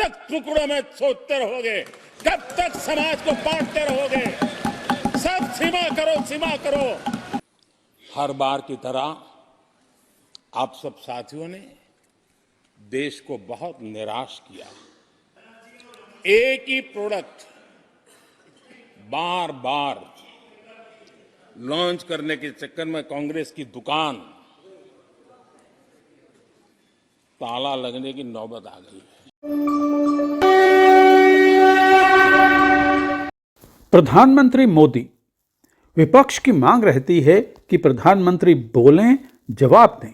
तक टुकड़ों में सोचते रहोगे? कब तक समाज को बांटते रहोगे? सब सीमा करो, सीमा करो। हर बार की तरह आप सब साथियों ने देश को बहुत निराश किया। एक ही प्रोडक्ट बार बार लॉन्च करने के चक्कर में कांग्रेस की दुकान ताला लगने की नौबत आ गई है। प्रधानमंत्री मोदी, विपक्ष की मांग रहती है कि प्रधानमंत्री बोलें, जवाब दें।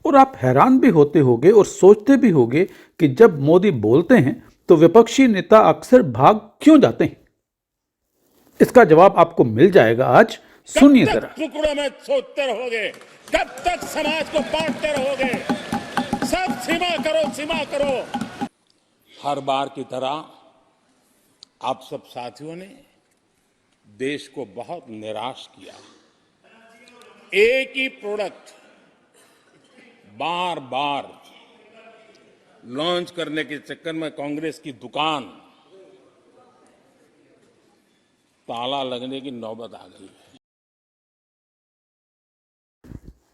और आप हैरान भी होते होंगे और सोचते भी होंगे कि जब मोदी बोलते हैं तो विपक्षी नेता अक्सर भाग क्यों जाते हैं। इसका जवाब आपको मिल जाएगा आज, सुनिए जरा। टुकड़ों में सोचते रहोगे? कब तक समाज को बांटते रहोगे? सब सीमा करो, सीमा करो। हर बार की तरह आप सब साथियों ने देश को बहुत निराश किया। एक ही प्रोडक्ट बार बार लॉन्च करने के चक्कर में कांग्रेस की दुकान ताला लगने की नौबत आ गई है।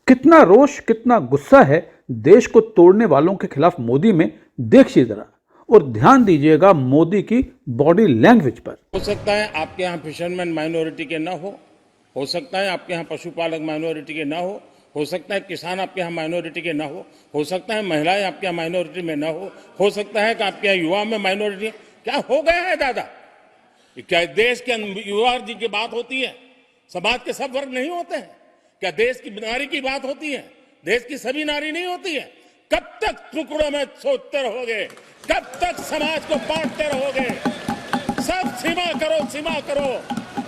कितना रोष, कितना गुस्सा है देश को तोड़ने वालों के खिलाफ मोदी में, देखिए जरा। और ध्यान दीजिएगा मोदी की बॉडी लैंग्वेज पर। हो सकता है आपके यहाँ फिशरमैन माइनॉरिटी के ना हो सकता है आपके यहाँ पशुपालक माइनॉरिटी के ना हो सकता है किसान आपके यहाँ माइनॉरिटी के ना हो सकता है महिलाएं आपके यहाँ माइनॉरिटी में ना हो सकता है कि आपके यहाँ युवा में माइनॉरिटी। क्या हो गया है दादा? क्या देश के युवा जी की बात होती है? समाज के सब वर्ग नहीं होते हैं क्या? देश की नारी की बात होती है? देश की सभी नारी नहीं होती है? कब तक टुकड़ों में सोचते रहोगे? कब तक समाज को बांटते रहोगे? सब सीमा करो, सीमा करो।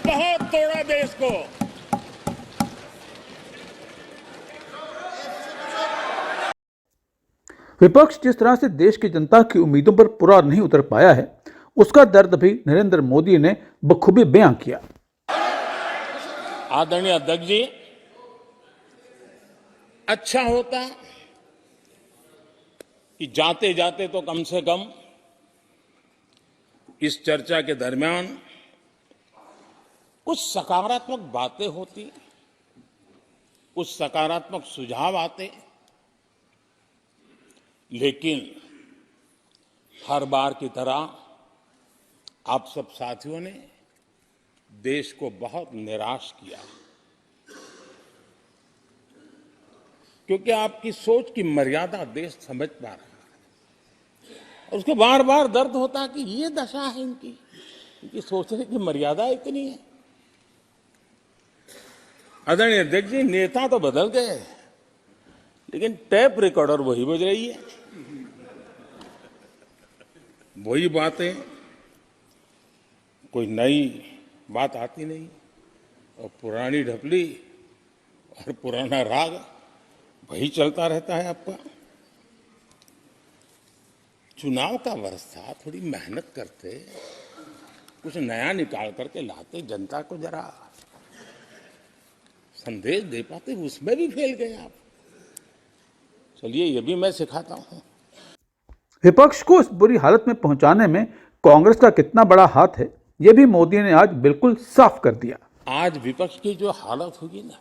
बहुत तोड़ा देश को। विपक्ष जिस तरह से देश की जनता की उम्मीदों पर पूरा नहीं उतर पाया है, उसका दर्द भी नरेंद्र मोदी ने बखूबी बयां किया। आदरणीय अध्यक्ष जी, अच्छा होता कि जाते जाते तो कम से कम इस चर्चा के दरमियान कुछ सकारात्मक बातें होती, कुछ सकारात्मक सुझाव आते, लेकिन हर बार की तरह आप सब साथियों ने देश को बहुत निराश किया। क्योंकि आपकी सोच की मर्यादा देश समझ पा रहा है और उसको बार बार दर्द होता है कि ये दशा है इनकी सोचने की मर्यादा इतनी है। आदरणीय अध्यक्ष जी, नेता तो बदल गए लेकिन टेप रिकॉर्डर वही बज रही है, वही बातें, कोई नई बात आती नहीं और पुरानी ढपली और पुराना राग वही चलता रहता है आपका। चुनाव का वर्ष था, थोड़ी मेहनत करते, कुछ नया निकाल करके लाते, जनता को जरा संदेश दे पाते, उसमें भी फेल गए आप। चलिए ये भी मैं सिखाता हूं। विपक्ष को इस बुरी हालत में पहुंचाने में कांग्रेस का कितना बड़ा हाथ है, यह भी मोदी ने आज बिल्कुल साफ कर दिया। आज विपक्ष की जो हालत होगी ना,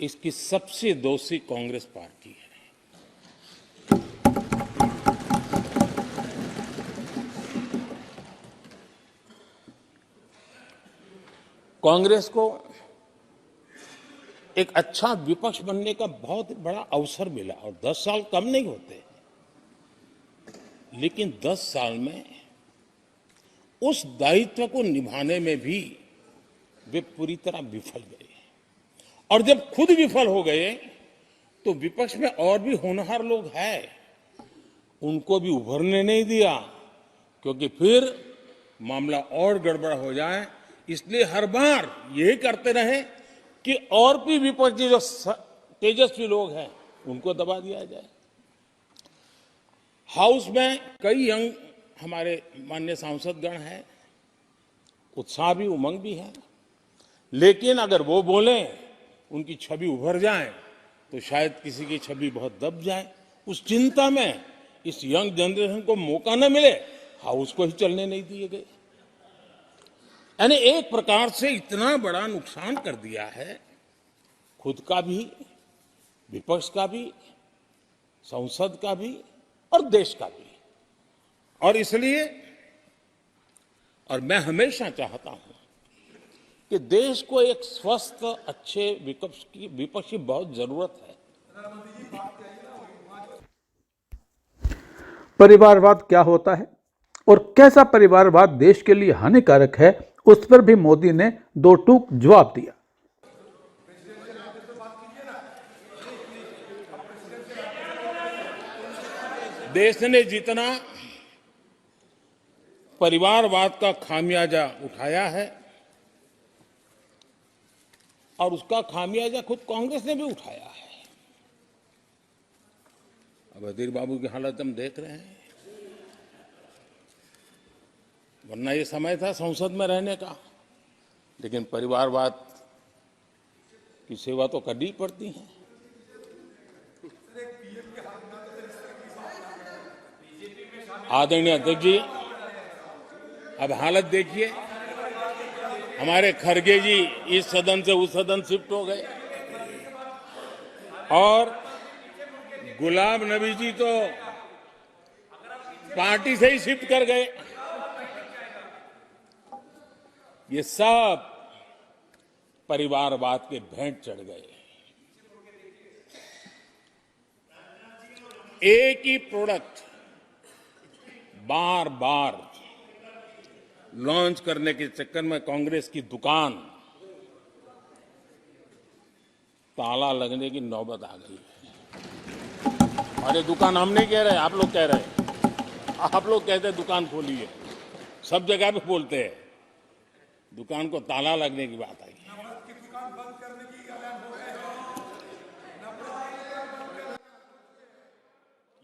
इसकी सबसे दोषी कांग्रेस पार्टी है। कांग्रेस को एक अच्छा विपक्ष बनने का बहुत बड़ा अवसर मिला और 10 साल कम नहीं होते, लेकिन 10 साल में उस दायित्व को निभाने में भी वे पूरी तरह विफल गए। और जब खुद विफल हो गए तो विपक्ष में और भी होनहार लोग हैं, उनको भी उभरने नहीं दिया, क्योंकि फिर मामला और गड़बड़ हो जाए। इसलिए हर बार यही करते रहे कि और भी विपक्षी जो तेजस्वी लोग हैं उनको दबा दिया जाए। हाउस में कई यंग हमारे माननीय सांसदगण हैं, उत्साह भी, उमंग भी है, लेकिन अगर वो बोलें, उनकी छवि उभर जाए तो शायद किसी की छवि बहुत दब जाए। उस चिंता में इस यंग जनरेशन को मौका न मिले, हाउस को ही चलने नहीं दिए गए। यानी एक प्रकार से इतना बड़ा नुकसान कर दिया है, खुद का भी, विपक्ष का भी, संसद का भी और देश का भी। और इसलिए, और मैं हमेशा चाहता हूं कि देश को एक स्वस्थ अच्छे विपक्ष की बहुत जरूरत है। परिवारवाद क्या होता है और कैसा परिवारवाद देश के लिए हानिकारक है, उस पर भी मोदी ने दो टूक जवाब दिया। देश ने जितना परिवारवाद का खामियाजा उठाया है और उसका खामियाजा खुद कांग्रेस ने भी उठाया है। अब अधीर बाबू की हालत हम देख रहे हैं, वरना ये समय था संसद में रहने का, लेकिन परिवारवाद की सेवा तो करनी ही पड़ती है। आदरणीय अध्यक्ष जी, अब हालत देखिए, हमारे खरगे जी इस सदन से उस सदन शिफ्ट हो गए और गुलाम नबी जी तो पार्टी से ही शिफ्ट कर गए। ये सब परिवारवाद के भेंट चढ़ गए। एक ही प्रोडक्ट बार बार लॉन्च करने के चक्कर में कांग्रेस की दुकान ताला लगने की नौबत आ गई है। और ये दुकान हम नहीं कह रहे, आप लोग कह रहे हैं। आप लोग कहते हैं दुकान खोलिए, सब जगह पे बोलते हैं, दुकान को ताला लगने की बात आई है।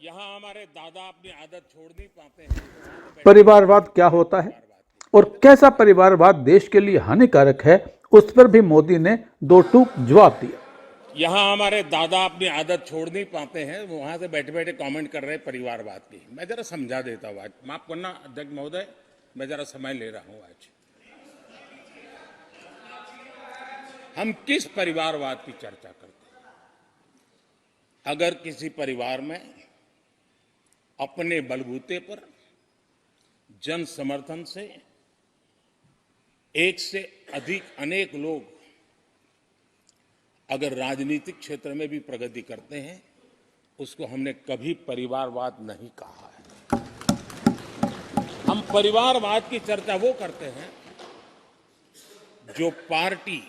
यहां हमारे दादा अपनी आदत छोड़ नहीं पाते हैं। परिवारवाद क्या होता है और कैसा परिवारवाद देश के लिए हानिकारक है, उस पर भी मोदी ने दो टूक जवाब दिया। यहां हमारे दादा अपनी आदत छोड़ नहीं पाते हैं, वहां से बैठे बैठे कमेंट कर रहे हैं परिवारवाद की। मैं जरा समझा देता हूं, आज माफ करना अध्यक्ष महोदय, मैं जरा समय ले रहा हूं। आज हम किस परिवारवाद की चर्चा करते हैं? अगर किसी परिवार में अपने बलबूते पर जन समर्थन से एक से अधिक अनेक लोग अगर राजनीतिक क्षेत्र में भी प्रगति करते हैं, उसको हमने कभी परिवारवाद नहीं कहा है। हम परिवारवाद की चर्चा वो करते हैं जो पार्टी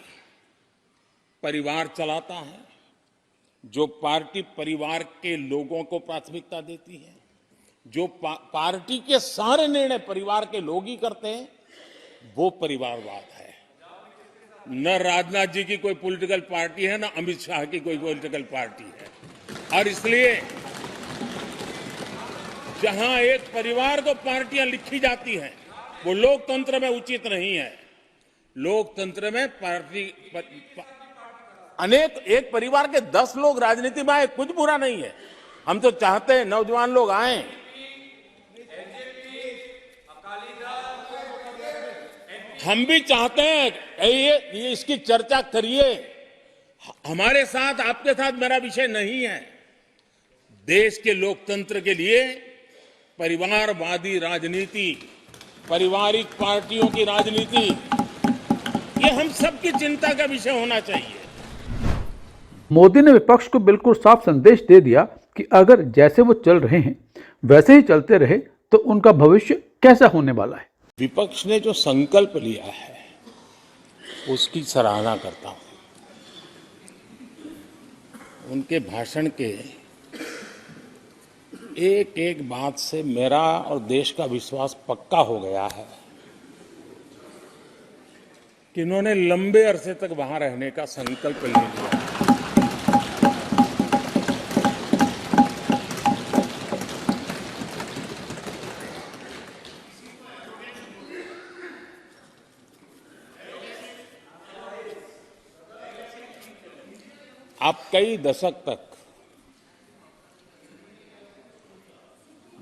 परिवार चलाता है, जो पार्टी परिवार के लोगों को प्राथमिकता देती है, जो पार्टी के सारे निर्णय परिवार के लोग ही करते हैं, वो परिवारवाद है। न राजनाथ जी की कोई पॉलिटिकल पार्टी है, न अमित शाह की कोई पॉलिटिकल पार्टी है। और इसलिए जहां एक परिवार को पार्टियां लिखी जाती हैं, वो लोकतंत्र में उचित नहीं है। लोकतंत्र में पार्टी अनेक, एक परिवार के 10 लोग राजनीति में आए, कुछ बुरा नहीं है। हम तो चाहते हैं नौजवान लोग आए। हम भी चाहते हैं ये इसकी चर्चा करिए। हमारे साथ, आपके साथ मेरा विषय नहीं है। देश के लोकतंत्र के लिए परिवारवादी राजनीति, पारिवारिक पार्टियों की राजनीति, ये हम सबकी चिंता का विषय होना चाहिए। मोदी ने विपक्ष को बिल्कुल साफ संदेश दे दिया कि अगर जैसे वो चल रहे हैं वैसे ही चलते रहे तो उनका भविष्य कैसा होने वाला है। विपक्ष ने जो संकल्प लिया है उसकी सराहना करता हूं। उनके भाषण के एक एक बात से मेरा और देश का विश्वास पक्का हो गया है कि इन्होंने लंबे अरसे तक वहां रहने का संकल्प ले लिया। आप कई दशक तक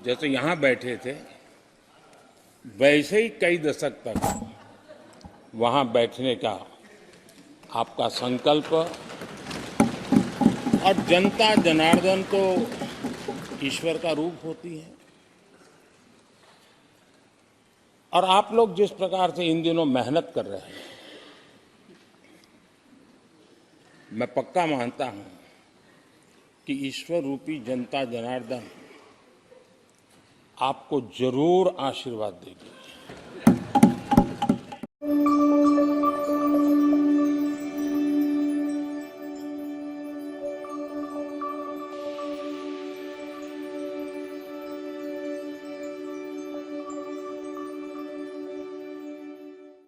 जैसे यहां बैठे थे वैसे ही कई दशक तक वहां बैठने का आपका संकल्प, और जनता जनार्दन तो ईश्वर का रूप होती है। और आप लोग जिस प्रकार से इन दिनों मेहनत कर रहे हैं, मैं पक्का मानता हूं कि ईश्वर रूपी जनता जनार्दन आपको जरूर आशीर्वाद देगी।